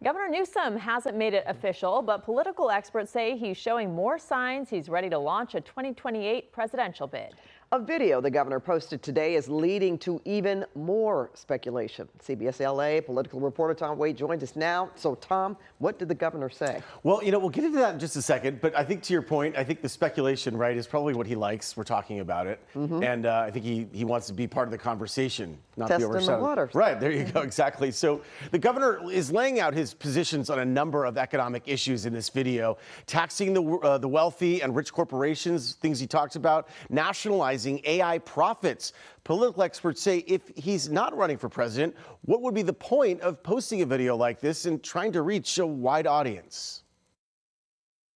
Governor Newsom hasn't made it official, but political experts say he's showing more signs he's ready to launch a 2028 presidential bid. A video the governor posted today is leading to even more speculation. CBS LA political reporter Tom Wade joins us now. So, Tom, what did the governor say? Well, we'll get into that in just a second. But I think to your point, I think the speculation, right, is probably what he likes. We're talking about it. And I think he wants to be part of the conversation, not Testing be overshadowed. the waters. Right, there you go, exactly. So the governor is laying out his positions on a number of economic issues in this video, taxing the wealthy and rich corporations, things he talked about, nationalizing AI profits. Political experts say if he's not running for president, what would be the point of posting a video like this and trying to reach a wide audience?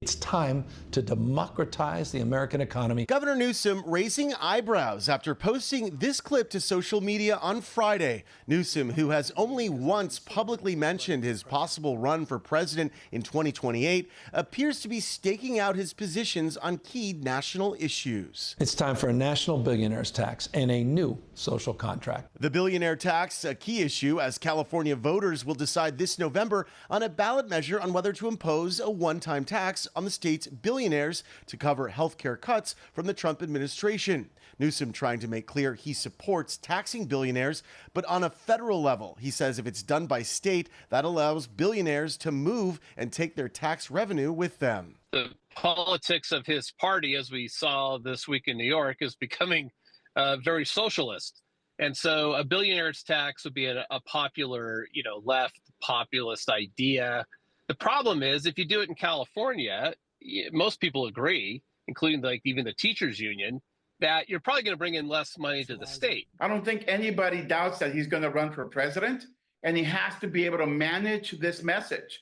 It's time to democratize the American economy. Governor Newsom raising eyebrows after posting this clip to social media on Friday. Newsom, who has only once publicly mentioned his possible run for president in 2028, appears to be staking out his positions on key national issues. It's time for a national billionaires tax and a new social contract. The billionaire tax, a key issue as California voters will decide this November on a ballot measure on whether to impose a one-time tax on the state's billionaires to cover health care cuts from the Trump administration. Newsom trying to make clear he supports taxing billionaires, but on a federal level. He says if it's done by state, that allows billionaires to move and take their tax revenue with them. The politics of his party, as we saw this week in New York, is becoming very socialist. And so a billionaire's tax would be a popular, left populist idea. The problem is, if you do it in California, most people agree, including even the teachers union, that you're probably going to bring in less money to the state. I don't think anybody doubts that he's going to run for president, and he has to be able to manage this message.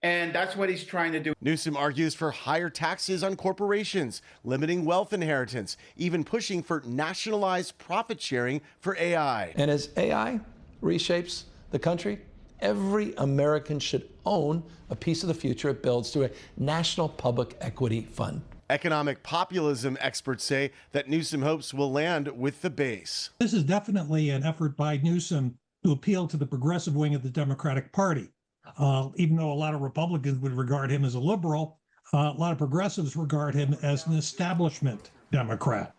And that's what he's trying to do. Newsom argues for higher taxes on corporations, limiting wealth inheritance, even pushing for nationalized profit sharing for AI. And as AI reshapes the country, every American should own a piece of the future it builds through a national public equity fund. Economic populism experts say that Newsom hopes will land with the base. This is definitely an effort by Newsom to appeal to the progressive wing of the Democratic Party. Even though a lot of Republicans would regard him as a liberal, a lot of progressives regard him as an establishment Democrat.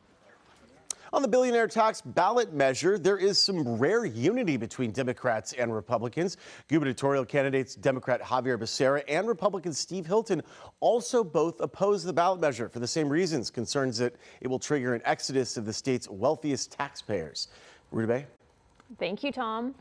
On the billionaire tax ballot measure, there is some rare unity between Democrats and Republicans. Gubernatorial candidates Democrat Javier Becerra and Republican Steve Hilton also both oppose the ballot measure for the same reasons, concerns that it will trigger an exodus of the state's wealthiest taxpayers. Ruta Bay? Thank you, Tom.